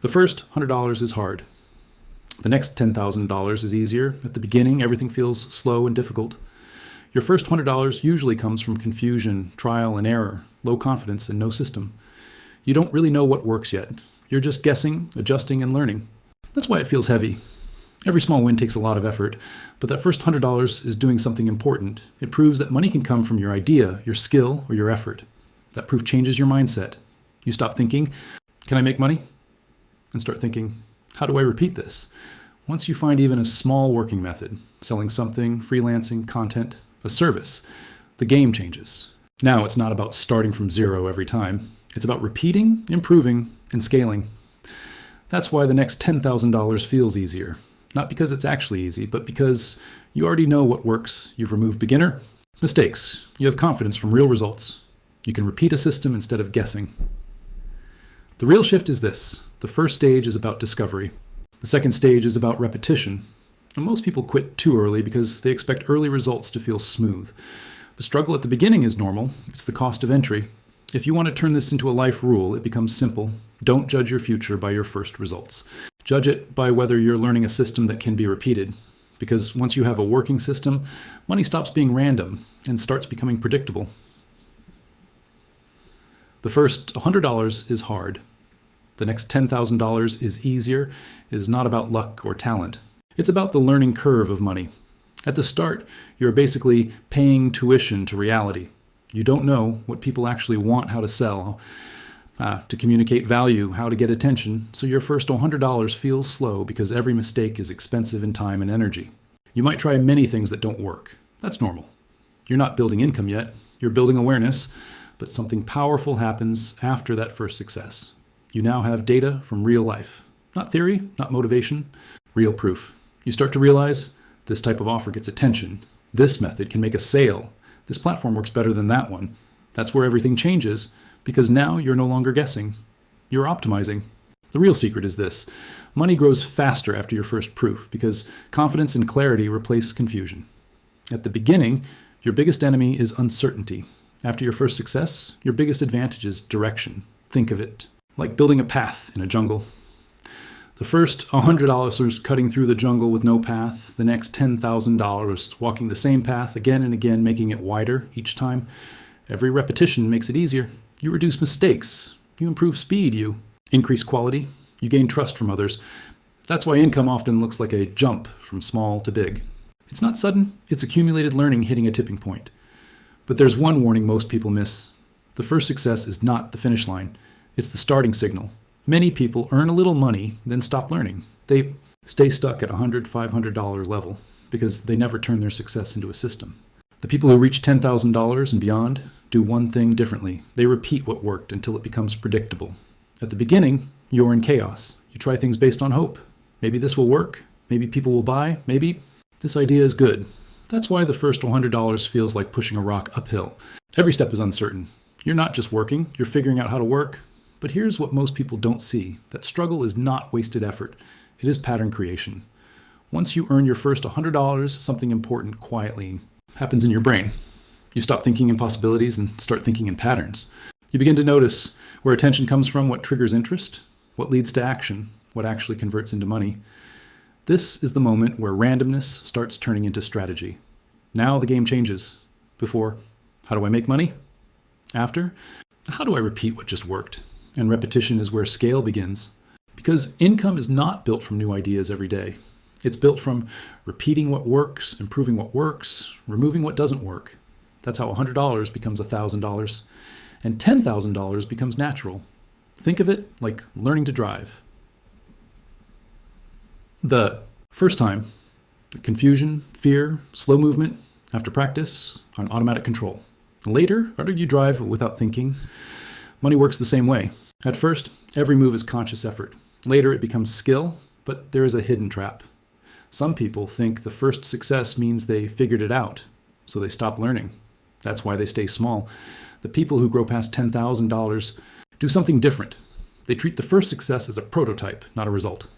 The first $100 is hard. The next $10,000 is easier. At the beginning, everything feels slow and difficult. Your first $100 usually comes from confusion, trial and error, low confidence, and no system. You don't really know what works yet. You're just guessing, adjusting, and learning. That's why it feels heavy. Every small win takes a lot of effort, but that first $100 is doing something important. It proves that money can come from your idea, your skill, or your effort. That proof changes your mindset. You stop thinking, can I make money? And start thinking, how do I repeat this? Once you find even a small working method, selling something, freelancing, content, a service, the game changes. Now it's not about starting from zero every time. It's about repeating, improving, and scaling. That's why the next $10,000 feels easier. Not because it's actually easy, but because you already know what works. You've removed beginner mistakes. You have confidence from real results. You can repeat a system instead of guessing. The real shift is this. The first stage is about discovery. The second stage is about repetition. And most people quit too early because they expect early results to feel smooth. The struggle at the beginning is normal. It's the cost of entry. If you want to turn this into a life rule, it becomes simple. Don't judge your future by your first results. Judge it by whether you're learning a system that can be repeated. Because once you have a working system, money stops being random and starts becoming predictable. The first $100 is hard. The next $10,000 is easier. It is not about luck or talent. It's about the learning curve of money. At the start, you're basically paying tuition to reality. You don't know what people actually want, how to sell, to communicate value, how to get attention, so your first $100 feels slow because every mistake is expensive in time and energy. You might try many things that don't work. That's normal. You're not building income yet. You're building awareness, but something powerful happens after that first success. You now have data from real life. Not theory, not motivation, real proof. You start to realize this type of offer gets attention. This method can make a sale. This platform works better than that one. That's where everything changes, because now you're no longer guessing. You're optimizing. The real secret is this. Money grows faster after your first proof, because confidence and clarity replace confusion. At the beginning, your biggest enemy is uncertainty. After your first success, your biggest advantage is direction. Think of it like building a path in a jungle. The first $100 cutting through the jungle with no path, the next $10,000 walking the same path again and again, making it wider each time. Every repetition makes it easier. You reduce mistakes. You improve speed. You increase quality. You gain trust from others. That's why income often looks like a jump from small to big. It's not sudden. It's accumulated learning hitting a tipping point. But there's one warning most people miss. The first success is not the finish line. It's the starting signal. Many people earn a little money, then stop learning. They stay stuck at $100, $500 level because they never turn their success into a system. The people who reach $10,000 and beyond do one thing differently. They repeat what worked until it becomes predictable. At the beginning, you're in chaos. You try things based on hope. Maybe this will work. Maybe people will buy. Maybe this idea is good. That's why the first $100 feels like pushing a rock uphill. Every step is uncertain. You're not just working, you're figuring out how to work. But here's what most people don't see. That struggle is not wasted effort. It is pattern creation. Once you earn your first $100, something important quietly happens in your brain. You stop thinking in possibilities and start thinking in patterns. You begin to notice where attention comes from, what triggers interest, what leads to action, what actually converts into money. This is the moment where randomness starts turning into strategy. Now the game changes. Before, how do I make money? After, how do I repeat what just worked? And repetition is where scale begins. Because income is not built from new ideas every day. It's built from repeating what works, improving what works, removing what doesn't work. That's how $100 becomes $1,000. And $10,000 becomes natural. Think of it like learning to drive. The first time, confusion, fear, slow movement, after practice, on automatic control. Later, after you drive without thinking, money works the same way. At first, every move is conscious effort. Later, it becomes skill, but there is a hidden trap. Some people think the first success means they figured it out, so they stop learning. That's why they stay small. The people who grow past $10,000 do something different. They treat the first success as a prototype, not a result.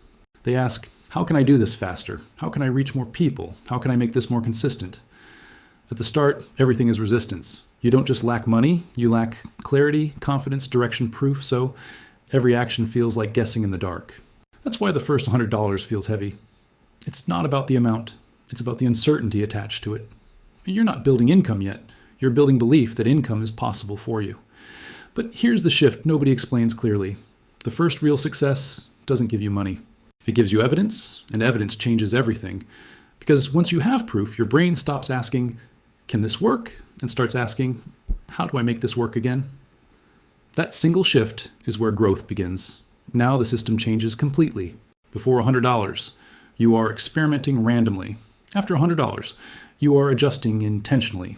They ask, how can I do this faster? How can I reach more people? How can I make this more consistent? At the start, everything is resistance. You don't just lack money, you lack clarity, confidence, direction, proof, so Every action feels like guessing in the dark. That's why the first $100 feels heavy. It's not about the amount, it's about the uncertainty attached to it. You're not building income yet. You're building belief that income is possible for you. But here's the shift nobody explains clearly. The first real success doesn't give you money. It gives you evidence, and evidence changes everything. Because once you have proof, your brain stops asking, can this work? And starts asking, how do I make this work again? That single shift is where growth begins. Now the system changes completely. Before $100, you are experimenting randomly. After $100, you are adjusting intentionally.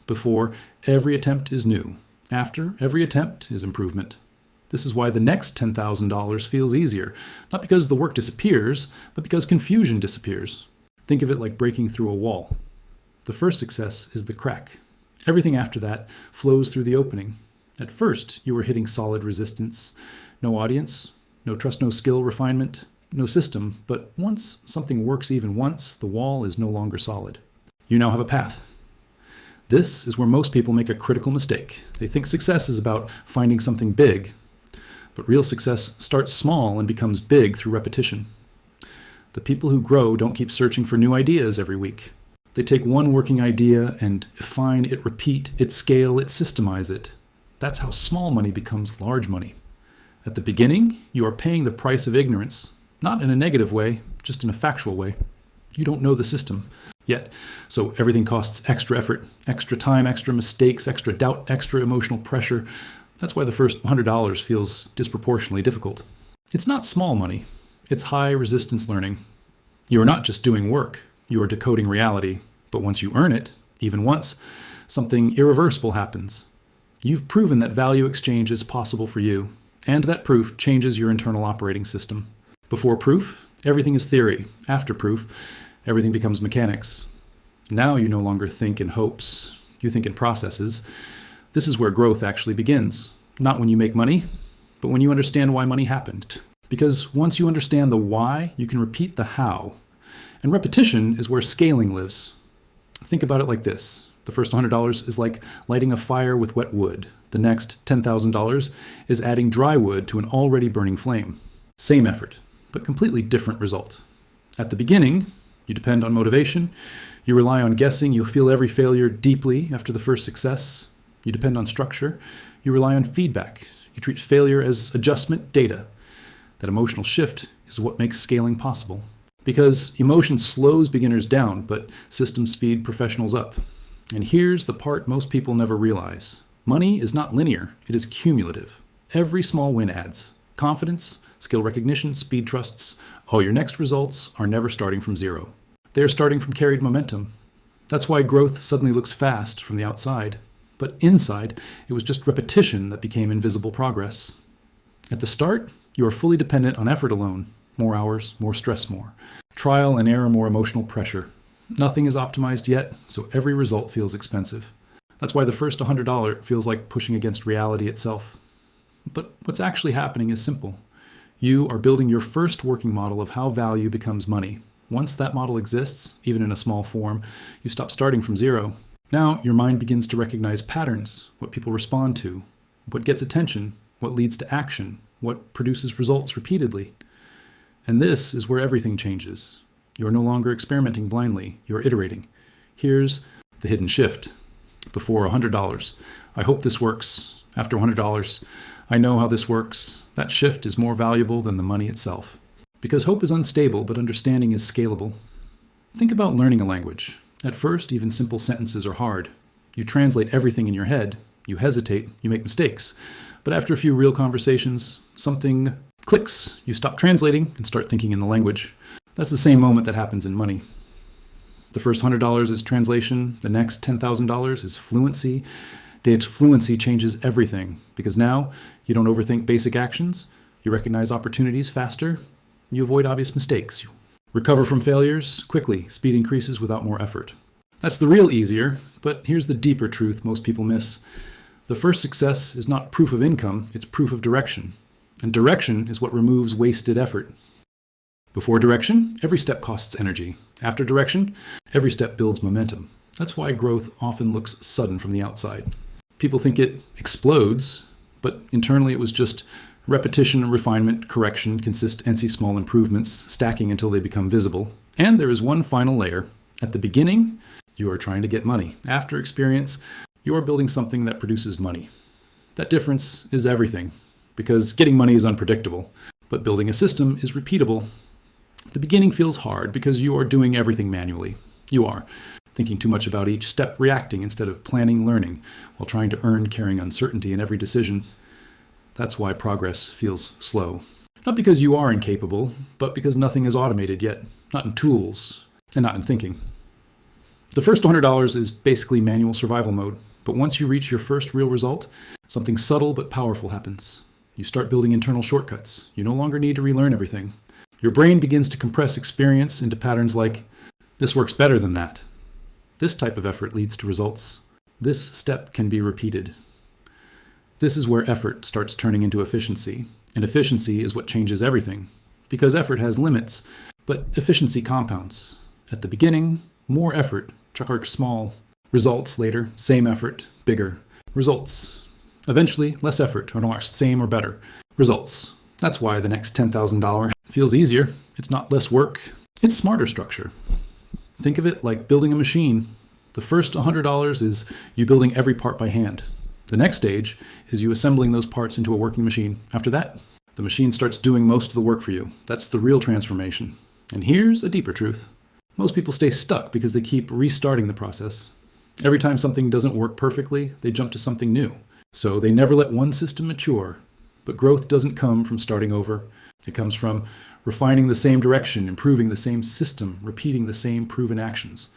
Before, every attempt is new. After, every attempt is improvement. This is why the next $10,000 feels easier, not because the work disappears, but because confusion disappears. Think of it like breaking through a wall. The first success is the crack. Everything after that flows through the opening. At first, you were hitting solid resistance. No audience, no trust, no skill, refinement, no system. But once something works even once, the wall is no longer solid. You now have a path. This is where most people make a critical mistake. They think success is about finding something big. But real success starts small and becomes big through repetition. The people who grow don't keep searching for new ideas every week. They take one working idea and define it, repeat it, scale it, systemize it. That's how small money becomes large money. At the beginning, you are paying the price of ignorance, not in a negative way, just in a factual way. You don't know the system yet, so everything costs extra effort, extra time, extra mistakes, extra doubt, extra emotional pressure. That's why the first $100 feels disproportionately difficult. It's not small money. It's high resistance learning. You are not just doing work. You are decoding reality. But once you earn it, even once, something irreversible happens. You've proven that value exchange is possible for you, and that proof changes your internal operating system. Before proof, everything is theory. After proof, everything becomes mechanics. Now you no longer think in hopes. You think in processes. This is where growth actually begins. Not when you make money, but when you understand why money happened. Because once you understand the why, you can repeat the how. And repetition is where scaling lives. Think about it like this. The first $100 is like lighting a fire with wet wood. The next $10,000 is adding dry wood to an already burning flame. Same effort, but completely different result. At the beginning, you depend on motivation. You rely on guessing. You feel every failure deeply after the first success. You depend on structure. You rely on feedback. You treat failure as adjustment data. That emotional shift is what makes scaling possible. Because emotion slows beginners down, but systems speed professionals up. And here's the part most people never realize. Money is not linear, it is cumulative. Every small win adds. Confidence, skill recognition, speed trusts. Oh, your next results are never starting from zero. They are starting from carried momentum. That's why growth suddenly looks fast from the outside. But inside, it was just repetition that became invisible progress. At the start, you are fully dependent on effort alone. More hours, more stress, more. Trial and error, more emotional pressure. Nothing is optimized yet, so every result feels expensive. That's why the first $100 feels like pushing against reality itself. But what's actually happening is simple. You are building your first working model of how value becomes money. Once that model exists, even in a small form, you stop starting from zero. Now your mind begins to recognize patterns, what people respond to, what gets attention, what leads to action, what produces results repeatedly. And this is where everything changes. You're no longer experimenting blindly, you're iterating. Here's the hidden shift. Before $100, I hope this works. After $100, I know how this works. That shift is more valuable than the money itself. Because hope is unstable, but understanding is scalable. Think about learning a language. At first, even simple sentences are hard. You translate everything in your head, you hesitate, you make mistakes. But after a few real conversations, something clicks. You stop translating and start thinking in the language. That's the same moment that happens in money. The first $100 is translation. The next $10,000 is fluency. Data fluency changes everything because now you don't overthink basic actions. You recognize opportunities faster. You avoid obvious mistakes. You recover from failures quickly. Speed increases without more effort. That's the real easier, but here's the deeper truth most people miss. The first success is not proof of income, it's proof of direction. And direction is what removes wasted effort. Before direction, every step costs energy. After direction, every step builds momentum. That's why growth often looks sudden from the outside. People think it explodes, but internally it was just Repetition, refinement, correction, consistency, small improvements, stacking until they become visible. And there is one final layer. At the beginning, you are trying to get money. After experience, you are building something that produces money. That difference is everything, because getting money is unpredictable, but building a system is repeatable. The beginning feels hard because you are doing everything manually. You are thinking too much about each step, reacting instead of planning, learning, while trying to earn, carrying uncertainty in every decision. That's why progress feels slow. Not because you are incapable, but because nothing is automated yet, not in tools and not in thinking. The first $100 is basically manual survival mode, but once you reach your first real result, something subtle but powerful happens. You start building internal shortcuts. You no longer need to relearn everything. Your brain begins to compress experience into patterns like, this works better than that. This type of effort leads to results. This step can be repeated. This is where effort starts turning into efficiency, and efficiency is what changes everything, because effort has limits, but efficiency compounds. At the beginning, more effort, chuck small. Results later, same effort, bigger. Results. Eventually, less effort, or same or better. Results. That's why the next $10,000 feels easier. It's not less work. It's smarter structure. Think of it like building a machine. The first $100 is you building every part by hand. The next stage is you assembling those parts into a working machine. After that, the machine starts doing most of the work for you. That's the real transformation. And here's a deeper truth. Most people stay stuck because they keep restarting the process. Every time something doesn't work perfectly, they jump to something new. So they never let one system mature. But growth doesn't come from starting over. It comes from refining the same direction, improving the same system, repeating the same proven actions.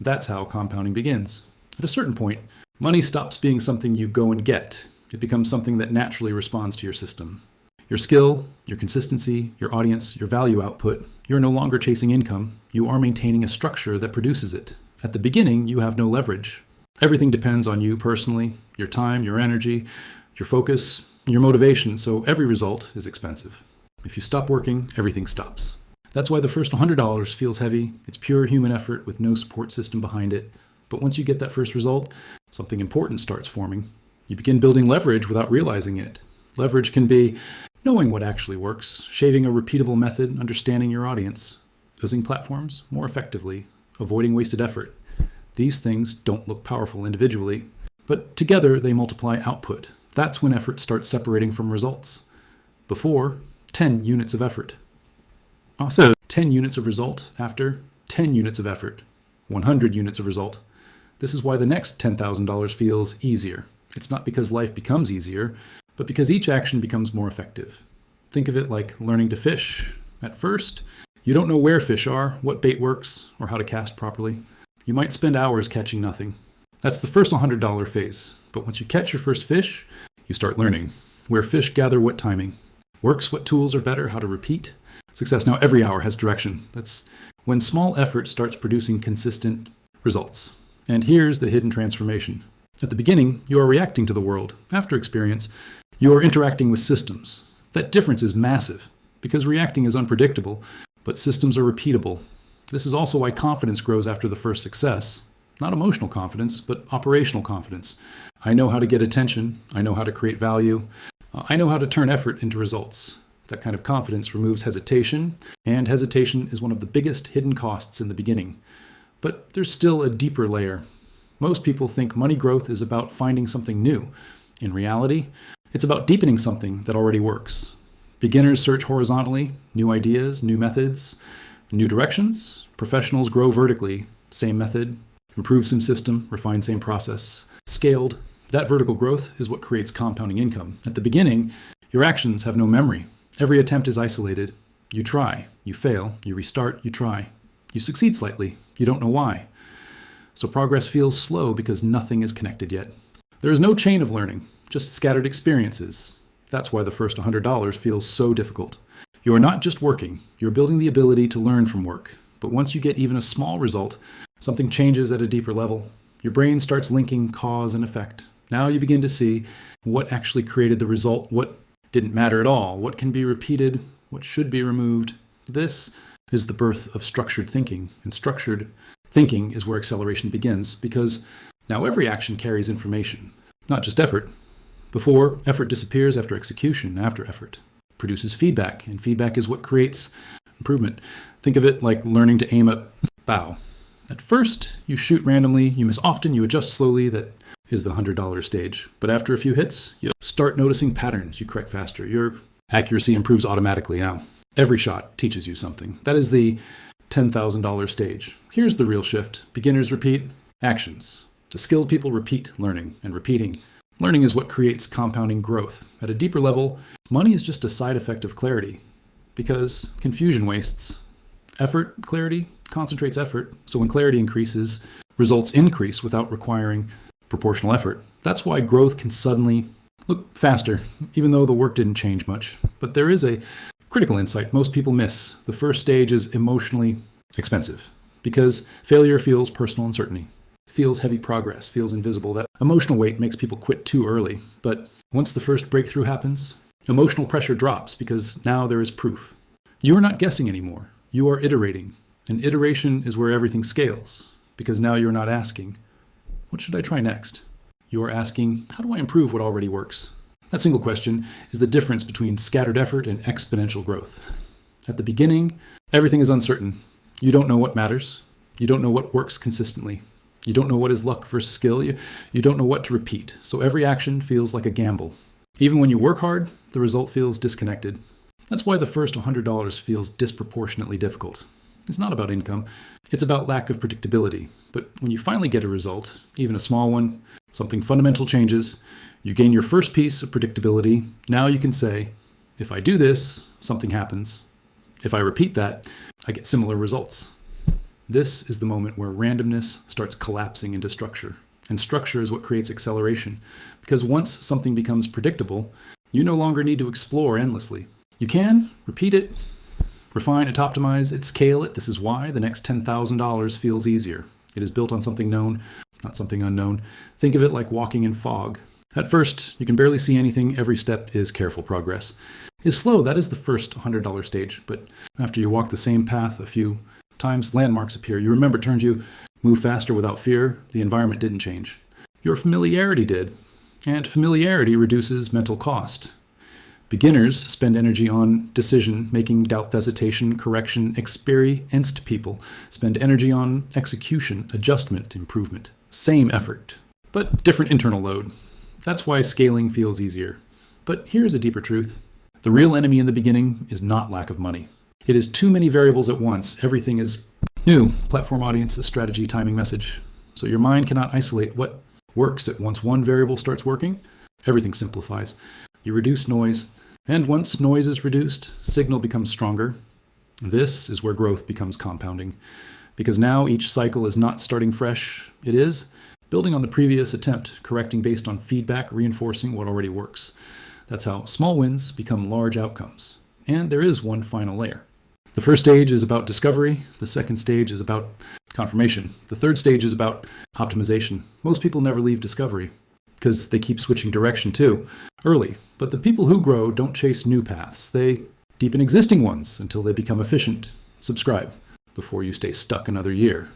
That's how compounding begins. At a certain point, money stops being something you go and get. It becomes something that naturally responds to your system. Your skill, your consistency, your audience, your value output, you're no longer chasing income. You are maintaining a structure that produces it. At the beginning, you have no leverage. Everything depends on you personally, your time, your energy, your focus, your motivation, so every result is expensive. If you stop working, everything stops. That's why the first $100 feels heavy. It's pure human effort with no support system behind it. But once you get that first result, something important starts forming. You begin building leverage without realizing it. Leverage can be knowing what actually works, shaving a repeatable method, understanding your audience, using platforms more effectively, avoiding wasted effort. These things don't look powerful individually, but together they multiply output. That's when effort starts separating from results. Before, 10 units of effort. Also, 10 units of result after 10 units of effort. 100 units of result. This is why the next $10,000 feels easier. It's not because life becomes easier, but because each action becomes more effective. Think of it like learning to fish. At first, you don't know where fish are, what bait works, or how to cast properly. You might spend hours catching nothing. That's the first $100 phase. But once you catch your first fish, you start learning where fish gather, what timing works, what tools are better, how to repeat. Success now every hour has direction. That's when small effort starts producing consistent results. And here's the hidden transformation. At the beginning, you are reacting to the world. After experience, you are interacting with systems. That difference is massive because reacting is unpredictable, but systems are repeatable. This is also why confidence grows after the first success. Not emotional confidence, but operational confidence. I know how to get attention. I know how to create value. I know how to turn effort into results. That kind of confidence removes hesitation, and hesitation is one of the biggest hidden costs in the beginning. But there's still a deeper layer. Most people think money growth is about finding something new. In reality, it's about deepening something that already works. Beginners search horizontally, new ideas, new methods, new directions. Professionals grow vertically, same method, improve some system, refine same process. Scaled, that vertical growth is what creates compounding income. At the beginning, your actions have no memory. Every attempt is isolated. You try, you fail, you restart, you try. You succeed slightly. You don't know why. So progress feels slow because nothing is connected yet. There is no chain of learning, just scattered experiences. That's why the first $100 feels so difficult. You are not just working, you're building the ability to learn from work. But once you get even a small result, something changes at a deeper level. Your brain starts linking cause and effect. Now you begin to see what actually created the result, what didn't matter at all, what can be repeated, what should be removed. This is the birth of structured thinking. And structured thinking is where acceleration begins, because now every action carries information, not just effort. Before, effort disappears after execution, after effort. Produces feedback, and feedback is what creates improvement. Think of it like learning to aim a bow. At first, you shoot randomly, you miss often, you adjust slowly. That is the $100 stage. But after a few hits, you start noticing patterns. You correct faster. Your accuracy improves automatically. Now, every shot teaches you something. That is the $10,000 stage. Here's the real shift. Beginners repeat actions. The skilled people repeat learning and repeating. Learning is what creates compounding growth. At a deeper level, money is just a side effect of clarity, because confusion wastes. Clarity concentrates effort, so when clarity increases, results increase without requiring proportional effort. That's why growth can suddenly look faster, even though the work didn't change much. But there is a critical insight most people miss. The first stage is emotionally expensive, because failure feels personal uncertainty, feels heavy progress, feels invisible. That emotional weight makes people quit too early. But once the first breakthrough happens, emotional pressure drops because now there is proof. You are not guessing anymore. You are iterating. And iteration is where everything scales, because now you're not asking, what should I try next? You are asking, how do I improve what already works? That single question is the difference between scattered effort and exponential growth. At the beginning, everything is uncertain. You don't know what matters. You don't know what works consistently. You don't know what is luck versus skill. You don't know what to repeat. So every action feels like a gamble. Even when you work hard, the result feels disconnected. That's why the first $100 feels disproportionately difficult. It's not about income. It's about lack of predictability. But when you finally get a result, even a small one, something fundamental changes, you gain your first piece of predictability. Now you can say, if I do this, something happens. If I repeat that, I get similar results. This is the moment where randomness starts collapsing into structure. And structure is what creates acceleration. Because once something becomes predictable, you no longer need to explore endlessly. You can repeat it, refine it, optimize it, scale it. This is why the next $10,000 feels easier. It is built on something known, not something unknown. Think of it like walking in fog. At first, you can barely see anything. Every step is careful progress. Is slow, that is the first $100 stage. But after you walk the same path a few times, landmarks appear. You remember turns you move faster without fear. The environment didn't change. Your familiarity did. And familiarity reduces mental cost. Beginners spend energy on decision, making, doubt, hesitation, correction. Experienced people spend energy on execution, adjustment, improvement. Same effort, but different internal load. That's why scaling feels easier. But here's a deeper truth. The real enemy in the beginning is not lack of money. It is too many variables at once. Everything is new. Platform, audience, strategy, timing, message. So your mind cannot isolate what works at once one variable starts working. Everything simplifies. You reduce noise. And once noise is reduced, signal becomes stronger. This is where growth becomes compounding. Because now each cycle is not starting fresh. It is building on the previous attempt, correcting based on feedback, reinforcing what already works. That's how small wins become large outcomes. And there is one final layer. The first stage is about discovery. The second stage is about confirmation. The third stage is about optimization. Most people never leave discovery because they keep switching direction too early. But the people who grow don't chase new paths. They deepen existing ones until they become efficient. Subscribe before you stay stuck another year.